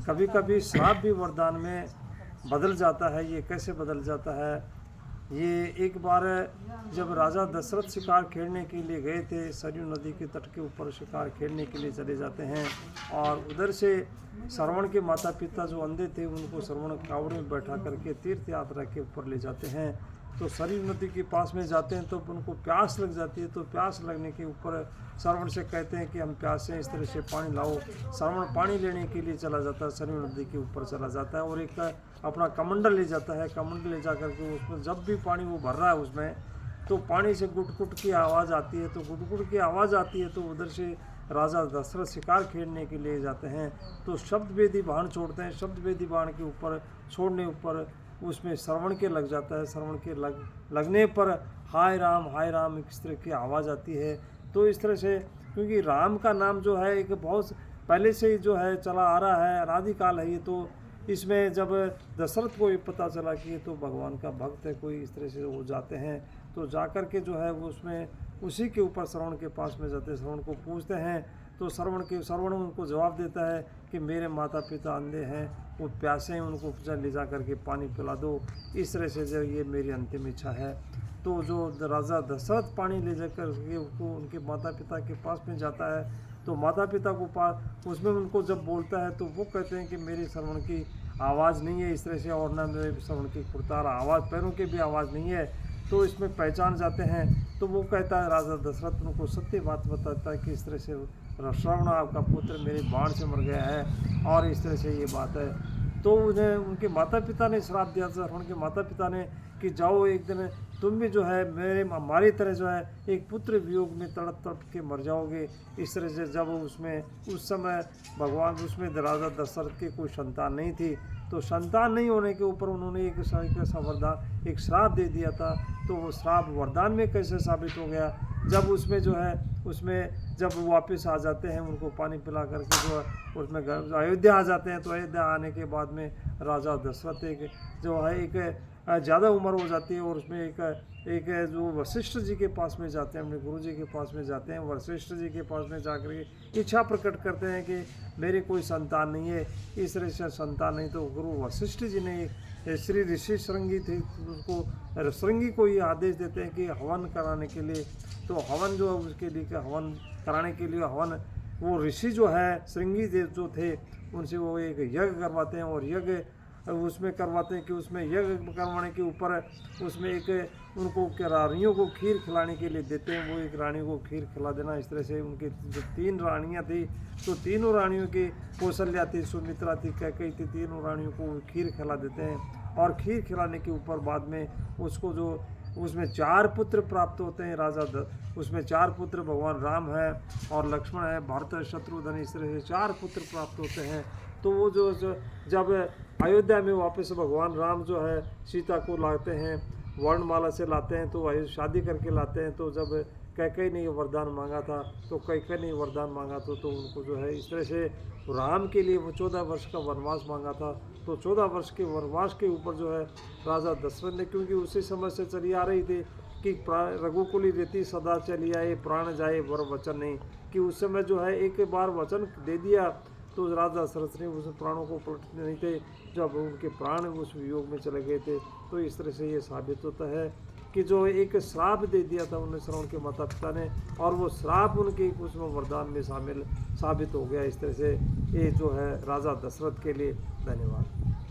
कभी कभी श्राप भी वरदान में बदल जाता है। ये कैसे बदल जाता है? ये एक बार जब राजा दशरथ शिकार खेलने के लिए गए थे, सरयू नदी के तट के ऊपर शिकार खेलने के लिए चले जाते हैं और उधर से श्रवण के माता पिता जो अंधे थे उनको श्रवण कावड़ में बैठा करके तीर्थ यात्रा के ऊपर ले जाते हैं। तो सरयू नदी के पास में जाते हैं तो उनको प्यास लग जाती है। तो प्यास लगने के ऊपर श्रवण से कहते हैं कि हम प्यासे हैं, इस तरह से पानी लाओ। श्रवण पानी लेने के लिए चला जाता है, सरयू नदी के ऊपर चला जाता है और एक अपना कमंडल ले जाता है। कमंडल ले जा करके उसमें जब भी पानी वो भर रहा है उसमें तो पानी से गुट गुट की आवाज़ आती है। तो गुट गुट की आवाज़ आती है तो उधर से राजा दशरथ शिकार खेलने के लिए जाते हैं तो शब्द वेदी बाण छोड़ते हैं। शब्द वेदी बाण के ऊपर छोड़ने ऊपर उसमें श्रवण के लग जाता है। श्रवण के लगने पर हाय राम इस तरह की आवाज़ आती है। तो इस तरह से क्योंकि राम का नाम जो है एक बहुत पहले से ही जो है चला आ रहा है, अनादिकाल है ये। तो इसमें जब दशरथ को ये पता चला कि ये तो भगवान का भक्त है कोई, इस तरह से वो जाते हैं। तो जाकर के जो है वो उसमें उसी के ऊपर श्रवण के पास में जाते हैं, श्रवण को पूछते हैं। तो श्रवण उनको जवाब देता है कि मेरे माता पिता अंधे हैं, वो प्यासे हैं, उनको ले जा करके पानी पिला दो। इस तरह से जो ये मेरी अंतिम इच्छा है। तो जो राजा दशरथ पानी ले जाकर के उसको उनके माता पिता के पास में जाता है तो माता पिता को पास उसमें उनको जब बोलता है तो वो कहते हैं कि मेरी श्रवण की आवाज़ नहीं है इस तरह से, और ना मेरे श्रवण की खुरतार आवाज़, पैरों की भी आवाज़ नहीं है। तो इसमें पहचान जाते हैं। तो वो कहता है, राजा दशरथ उनको सत्य बात बताता है कि इस तरह से श्रवण आपका पुत्र मेरे बाण से मर गया है और इस तरह से ये बात है। तो उन्हें उनके माता पिता ने श्राप दिया था, उनके माता पिता ने कि जाओ एक दिन तुम भी जो है हमारी तरह जो है एक पुत्र वियोग में तड़प तड़प के मर जाओगे। इस तरह से जब उसमें उस समय भगवान उसमें राजा दशरथ की कोई संतान नहीं थी, तो संतान नहीं होने के ऊपर उन्होंने एक ऐसा वरदान एक श्राप दे दिया था। तो वो श्राप वरदान में कैसे साबित हो गया? जब उसमें जो है उसमें जब वापस आ जाते हैं उनको पानी पिला करके जो है उसमें अयोध्या आ जाते हैं। तो अयोध्या आने के बाद में राजा दशरथ एक जो है एक ज़्यादा उम्र हो जाती है और उसमें एक जो वशिष्ठ जी के पास में जाते हैं, अपने गुरु जी के पास में जाते हैं। वशिष्ठ जी के पास में जाकर के इच्छा प्रकट करते हैं कि मेरे कोई संतान नहीं है, इस तरह से संतान नहीं। तो गुरु वशिष्ठ जी ने श्री ऋषि श्रृंगी थे उसको श्रृंगी को ये आदेश देते हैं कि हवन कराने के लिए। तो हवन जो है उसके लिए हवन कराने के लिए हवन वो ऋषि जो है श्रृंगी देव जो थे उनसे वो एक यज्ञ करवाते हैं और यज्ञ उसमें करवाते हैं कि उसमें यज्ञ करवाने के ऊपर उसमें एक उनको रानियों को खीर खिलाने के लिए देते हैं। वो एक रानी को खीर खिला देना, इस तरह से उनके जो 3 रानियां थी तो तीनों रानियों की कौशल्या थी, सुमित्रा थी, कैकेयी थी, तीनों रानियों को खीर खिला देते हैं। और खीर खिलाने के ऊपर बाद में उसको जो उसमें 4 पुत्र प्राप्त होते हैं उसमें 4 पुत्र भगवान राम है और लक्ष्मण है, भरत, शत्रुघ्न, इस तरह से 4 पुत्र प्राप्त होते हैं। तो वो जो जब अयोध्या में वापस भगवान राम जो है सीता को लाते हैं, वर्णमाला से लाते हैं, तो शादी करके लाते हैं। तो जब कैकेयी ने वरदान मांगा था तो कैकेयी ने वरदान मांगा तो उनको जो है इस तरह से राम के लिए वो 14 वर्ष का वनवास मांगा था। तो 14 वर्ष के वनवास के ऊपर जो है राजा दशरथ ने, क्योंकि उसी समय से चली आ रही थी कि रघुकुली रीति सदा चली आए, प्राण जाए वर वचन नहीं, कि उस समय जो है एक बार वचन दे दिया तो राजा दशरथ ने उस प्राणों को पलटने नहीं थे, जब उनके प्राण उस वियोग में चले गए थे। तो इस तरह से ये साबित होता है कि जो एक श्राप दे दिया था उन्हें श्रवण के माता पिता ने, और वो श्राप उनके उसमें वरदान में शामिल साबित हो गया। इस तरह से ये जो है राजा दशरथ के लिए। धन्यवाद।